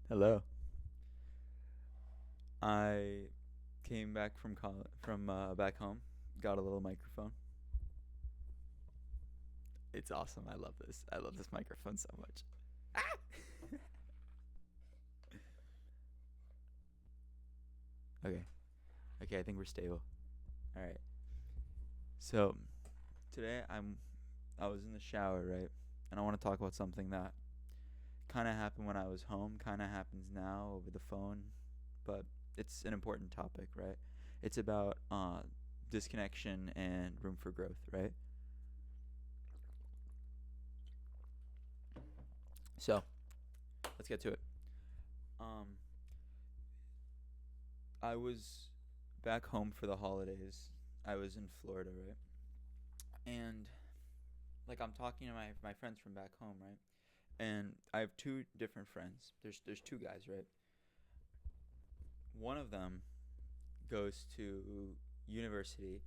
Hello. I came back from back home. Got a little microphone. It's awesome. I love this. I love this microphone so much. Ah! Okay. Okay, I think we're stable. All right. So, today I was in the shower, right? And I want to talk about something that kind of happened when I was home, kind of happens now over the phone, but it's an important topic, right? It's about disconnection and room for growth, right? So, let's get to it. Um, I was back home for the holidays. I was in Florida, right? And like I'm talking to my friends from back home, right? And I have two different friends. There's two guys, right? One of them goes to university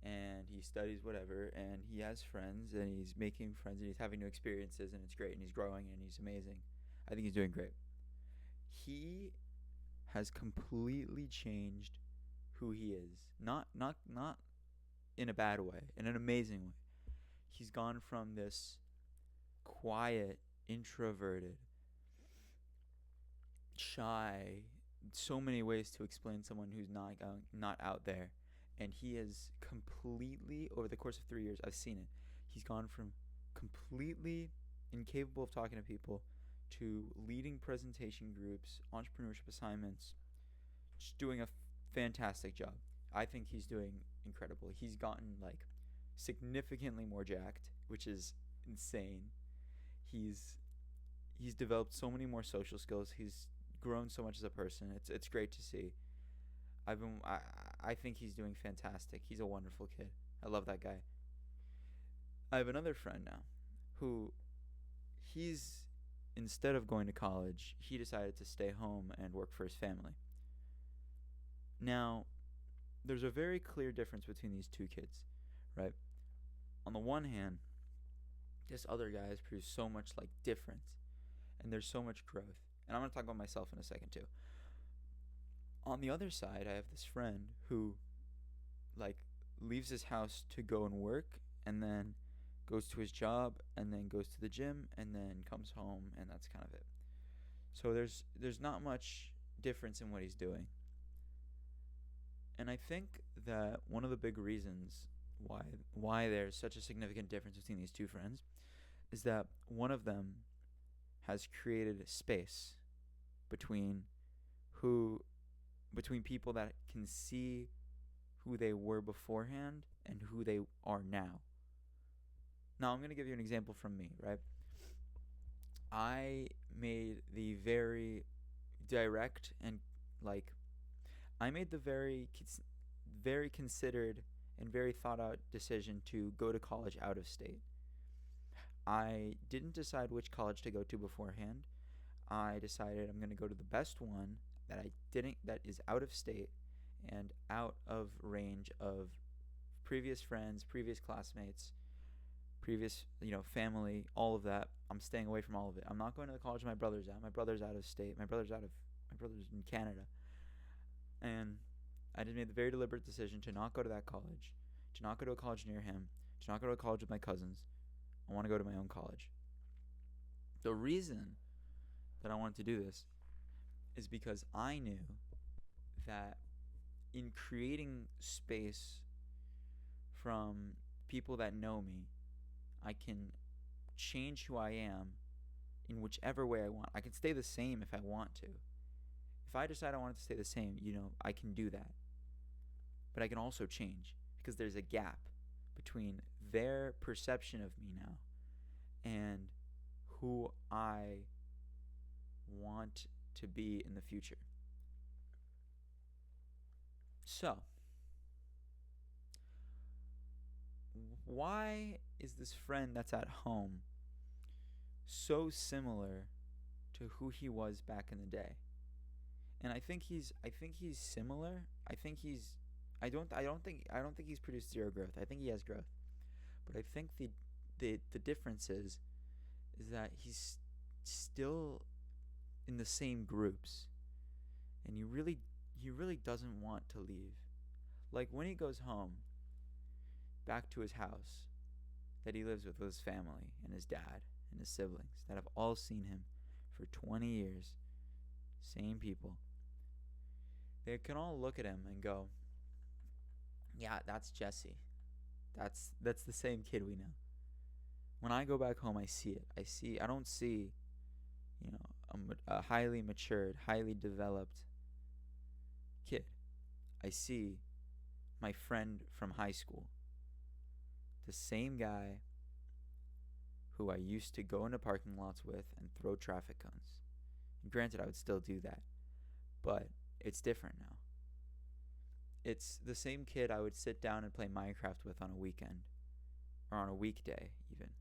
and he studies whatever and he has friends and he's making friends and he's having new experiences and it's great and he's growing and he's amazing. I think he's doing great. He has completely changed who he is. Not in a bad way, in an amazing way. He's gone from this quiet, introverted, shy, so many ways to explain someone who's not out there, and he has completely over the course of 3 years, I've seen it. He's gone from completely incapable of talking to people to leading presentation groups, entrepreneurship assignments, just doing a fantastic job. I think he's doing incredible. He's gotten like significantly more jacked, which is insane. He's he's developed so many more social skills. He's grown so much as a person. It's great to see. I think he's doing fantastic. He's a wonderful kid. I love that guy. I have another friend now who he's instead of going to college, he decided to stay home and work for his family. Now, there's a very clear difference between these two kids, right? On the one hand, this other guy has produced so much like difference and there's so much growth. And I'm going to talk about myself in a second too. On the other side, I have this friend who like leaves his house to go and work and then goes to his job and then goes to the gym and then comes home and that's kind of it. So there's not much difference in what he's doing. And I think that one of the big reasons why there's such a significant difference between these two friends is that one of them has created space between who between people that can see who they were beforehand and who they are now. Now, I'm going to give you an example from me, right? I made the very direct and like I made the very considered and very thought out decision to go to college out of state. I didn't decide which college to go to beforehand. I decided I'm going to go to the best one that is out of state and out of range of previous friends, previous classmates, previous, family, all of that. I'm staying away from all of it. I'm not going to the college my brother's at. My brother's out of state. My brother's in Canada. And I just made the very deliberate decision to not go to that college, to not go to a college near him, to not go to a college with my cousins. I want to go to my own college. The reason that I wanted to do this is because I knew that in creating space from people that know me, I can change who I am in whichever way I want. I can stay the same if I want to. If I decide I want it to stay the same, I can do that. But I can also change because there's a gap between their perception of me now and who I want to be in the future. So, why is this friend that's at home so similar to who he was back in the day? And I think he's similar. I don't think he's produced zero growth. I think he has growth. But I think the difference is that he's still in the same groups, and he really doesn't want to leave. Like when he goes home back to his house that he lives with his family and his dad and his siblings that have all seen him for 20 years, same people, they can all look at him and go, "Yeah, that's Jesse. That's the same kid we know." When I go back home, I see it. I don't see, a highly matured, highly developed kid. I see my friend from high school, the same guy who I used to go into parking lots with and throw traffic cones. And granted, I would still do that, but it's different now. It's the same kid I would sit down and play Minecraft with on a weekend or on a weekday even.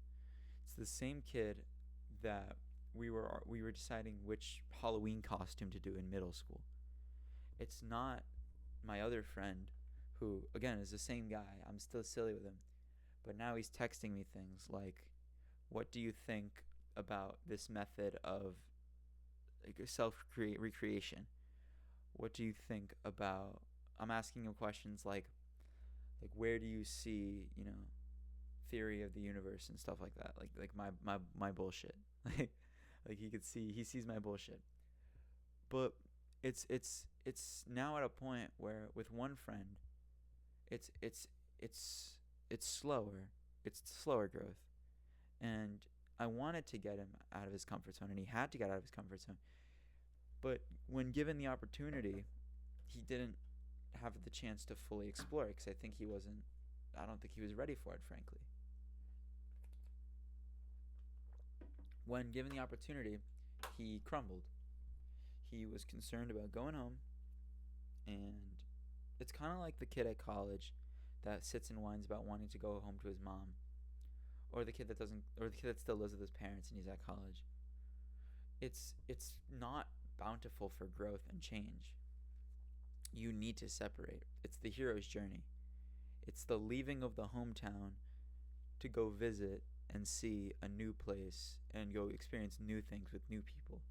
It's the same kid that we were deciding which Halloween costume to do in middle school. It's not my other friend who again is the same guy. I'm still silly with him. But now he's texting me things like, "What do you think about this method of like self recreation? What do you think about?" I'm asking him questions like where do you see, theory of the universe and stuff like that. Like my bullshit. like he sees my bullshit. But it's now at a point where with one friend, it's it's it's it's slower. It's slower growth. And I wanted to get him out of his comfort zone, and he had to get out of his comfort zone. But when given the opportunity, he didn't have the chance to fully explore it because I don't think he was ready for it, frankly. When given the opportunity, he crumbled. He was concerned about going home, and it's kind of like the kid at college that sits and whines about wanting to go home to his mom, or the kid that doesn't, or the kid that still lives with his parents and he's at college. It's not bountiful for growth and change. You need to separate. It's the hero's journey. It's the leaving of the hometown to go visit and see a new place and go experience new things with new people.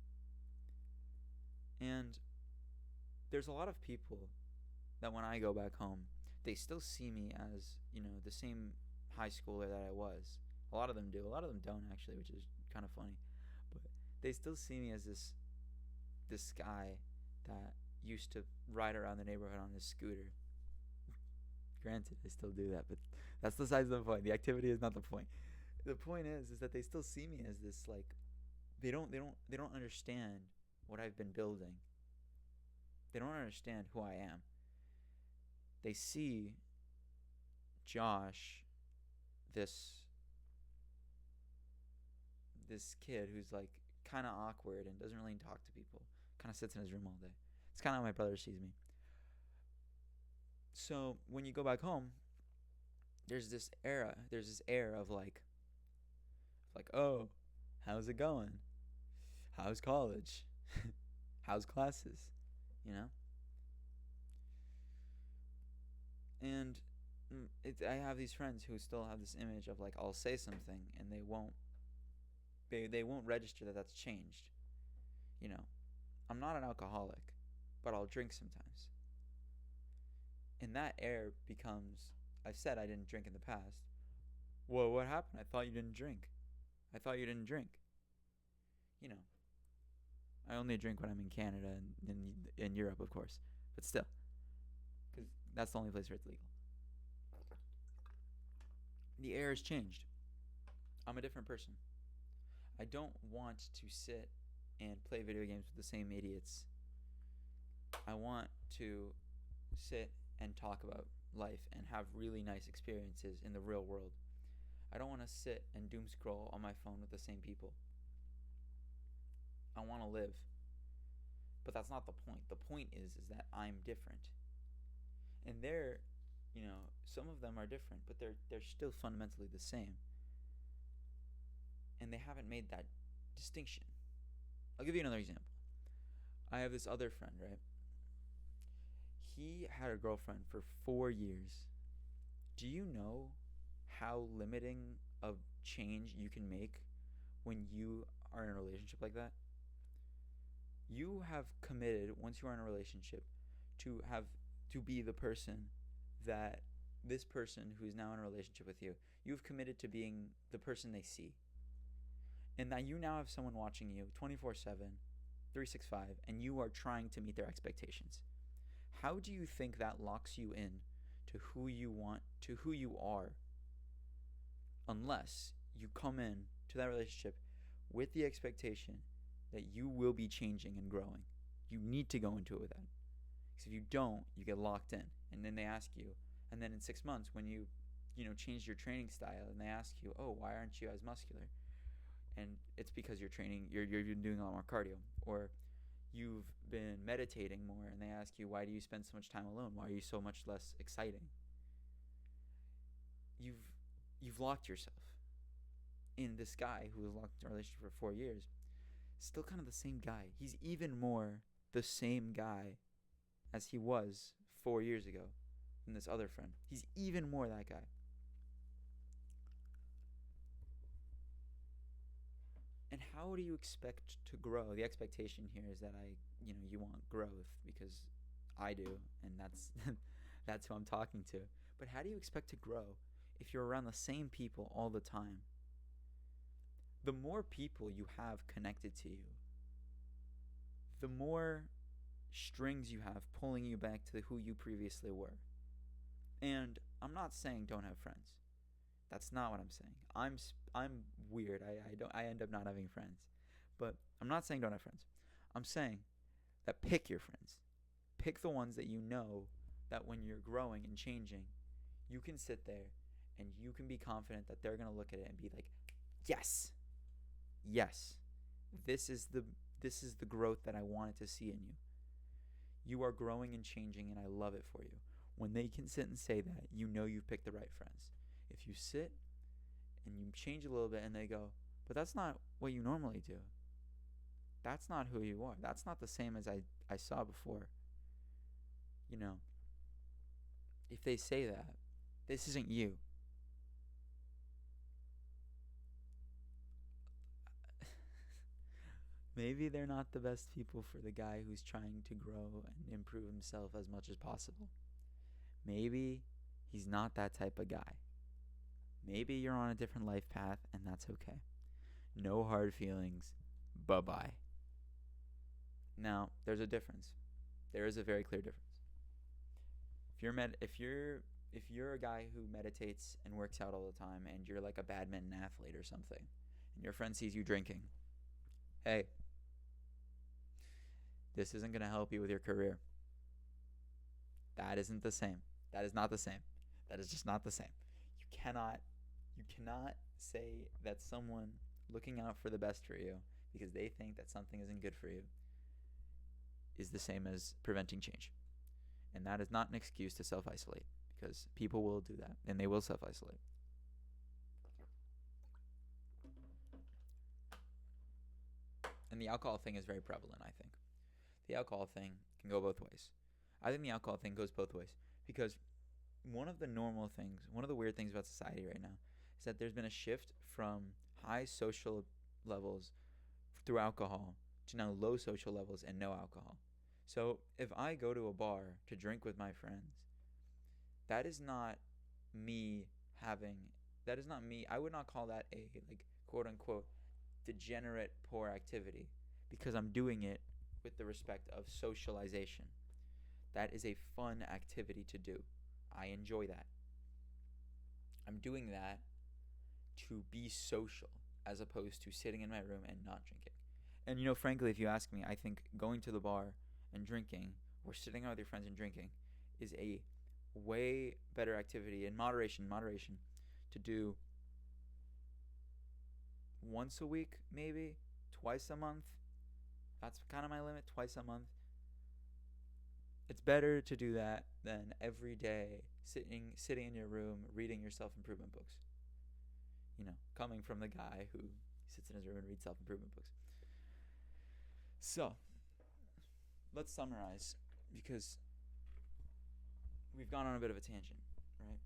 And there's a lot of people that when I go back home, they still see me as, the same high schooler that I was. A lot of them do. A lot of them don't actually, which is kind of funny. But they still see me as this guy that used to ride around the neighborhood on his scooter. Granted, I still do that, but that's besides the point. The activity is not the point. The point is that they still see me as this like they don't understand what I've been building. They don't understand who I am. They see Josh, this kid who's like kind of awkward and doesn't really talk to people. Kind of sits in his room all day. It's kind of how my brother sees me. So when you go back home, there's this air of like, "Oh, how's it going? How's college? How's classes?" You know? And I have these friends who still have this image of like I'll say something and they won't register that that's changed. You know, I'm not an alcoholic, but I'll drink sometimes. And that air becomes, I've said I didn't drink in the past. Well, what happened? I thought you didn't drink. I thought you didn't drink. You know, I only drink when I'm in Canada and in Europe, of course. But still, because that's the only place where it's legal. The air has changed. I'm a different person. I don't want to sit and play video games with the same idiots. I want to sit and talk about life and have really nice experiences in the real world. I don't want to sit and doom scroll on my phone with the same people. I want to live. But that's not the point. The point is that I'm different. And some of them are different, but they're still fundamentally the same. And they haven't made that distinction. I'll give you another example. I have this other friend, right? He had a girlfriend for 4 years. Do you know how limiting of change you can make when you are in a relationship like that? You have committed, once you are in a relationship, to have to be the person that this person who is now in a relationship with you, you've committed to being the person they see. And that you now have someone watching you 24/7, 365, and you are trying to meet their expectations. How do you think that locks you in to who you want, to who you are, unless you come in to that relationship with the expectation that you will be changing and growing? You need to go into it with that. Because if you don't, you get locked in. And then they ask you, and then in 6 months, when you change your training style, and they ask you, oh, why aren't you as muscular? And it's because you're training, you're doing a lot more cardio, or you've been meditating more, and they ask you, why do you spend so much time alone? Why are you so much less exciting? You've locked yourself in. This guy who was locked in a relationship for 4 years, still kind of the same guy. He's even more the same guy as he was 4 years ago than this other friend. He's even more that guy. And how do you expect to grow? The expectation here is that you want growth, because I do, and that's that's who I'm talking to. But how do you expect to grow if you're around the same people all the time? The more people you have connected to you, the more strings you have pulling you back to who you previously were. And I'm not saying don't have friends. That's not what I'm saying. I'm weird. I end up not having friends. But I'm not saying don't have friends. I'm saying that pick your friends. Pick the ones that you know that when you're growing and changing, you can sit there and you can be confident that they're going to look at it and be like, "Yes. Yes. This is the growth that I wanted to see in you. You are growing and changing, and I love it for you." When they can sit and say that, you know you've picked the right friends. If you sit and you change a little bit and they go, "But that's not what you normally do. That's not who you are. That's not the same as I saw before." If they say that, this isn't you. Maybe they're not the best people for the guy who's trying to grow and improve himself as much as possible. Maybe he's not that type of guy. Maybe you're on a different life path, and that's okay. No hard feelings. Bye-bye. Now, there's a difference. There is a very clear difference. If you're a guy who meditates and works out all the time, and you're like a badminton athlete or something, and your friend sees you drinking, hey, this isn't going to help you with your career. That isn't the same. That is not the same. That is just not the same. You cannot say that someone looking out for the best for you because they think that something isn't good for you is the same as preventing change. And that is not an excuse to self-isolate, because people will do that, and they will self-isolate. And the alcohol thing is very prevalent, I think. The alcohol thing can go both ways. I think the alcohol thing goes both ways, because one of the weird things about society right now is that there's been a shift from high social levels through alcohol to now low social levels and no alcohol. So if I go to a bar to drink with my friends, that is not me. I would not call that a quote unquote degenerate poor activity, because I'm doing it with the respect of socialization. That is a fun activity to do. I enjoy that. I'm doing that to be social as opposed to sitting in my room and not drinking. And frankly, if you ask me, I think going to the bar and drinking, or sitting out with your friends and drinking, is a way better activity in moderation to do once a week, maybe twice a month. That's kind of my limit, twice a month. It's better to do that than every day sitting in your room reading your self-improvement books. Coming from the guy who sits in his room and reads self-improvement books. So, let's summarize, because we've gone on a bit of a tangent, right?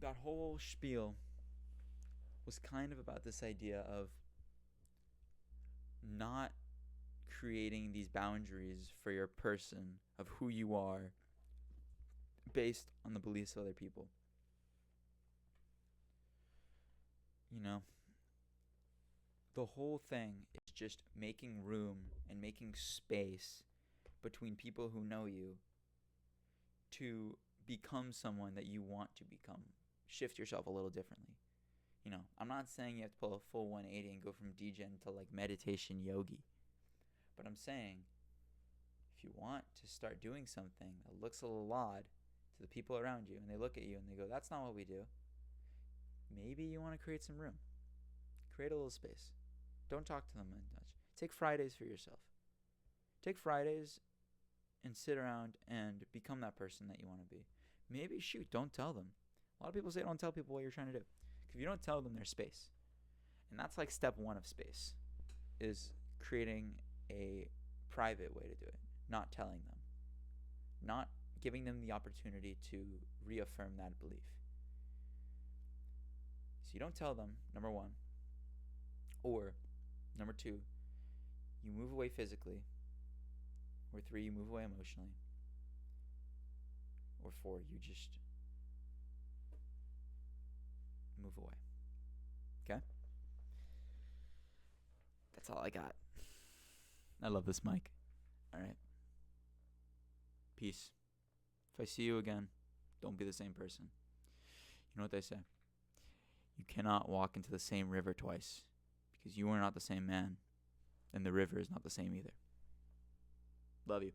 That whole spiel was kind of about this idea of not creating these boundaries for your person of who you are based on the beliefs of other people. You know, the whole thing is just making room and making space between people who know you to become someone that you want to become. Shift yourself a little differently. You know, I'm not saying you have to pull a full 180 and go from degen to like meditation yogi. But I'm saying if you want to start doing something that looks a little odd to the people around you, and they look at you and they go, that's not what we do, maybe you want to create some room. Create a little space. Don't talk to them much. Take Fridays for yourself. Take Fridays and sit around and become that person that you want to be. Maybe, don't tell them. A lot of people say don't tell people what you're trying to do. If you don't tell them, there's space. And that's like step one of space, is creating a private way to do it. Not telling them. Not giving them the opportunity to reaffirm that belief. So you don't tell them, number one. Or, number two, you move away physically. Or three, you move away emotionally. Or four, you just move away. Okay? That's all I got. I love this mic. All right. Peace. If I see you again, don't be the same person. You know what they say? You cannot walk into the same river twice, because you are not the same man, and the river is not the same either. Love you.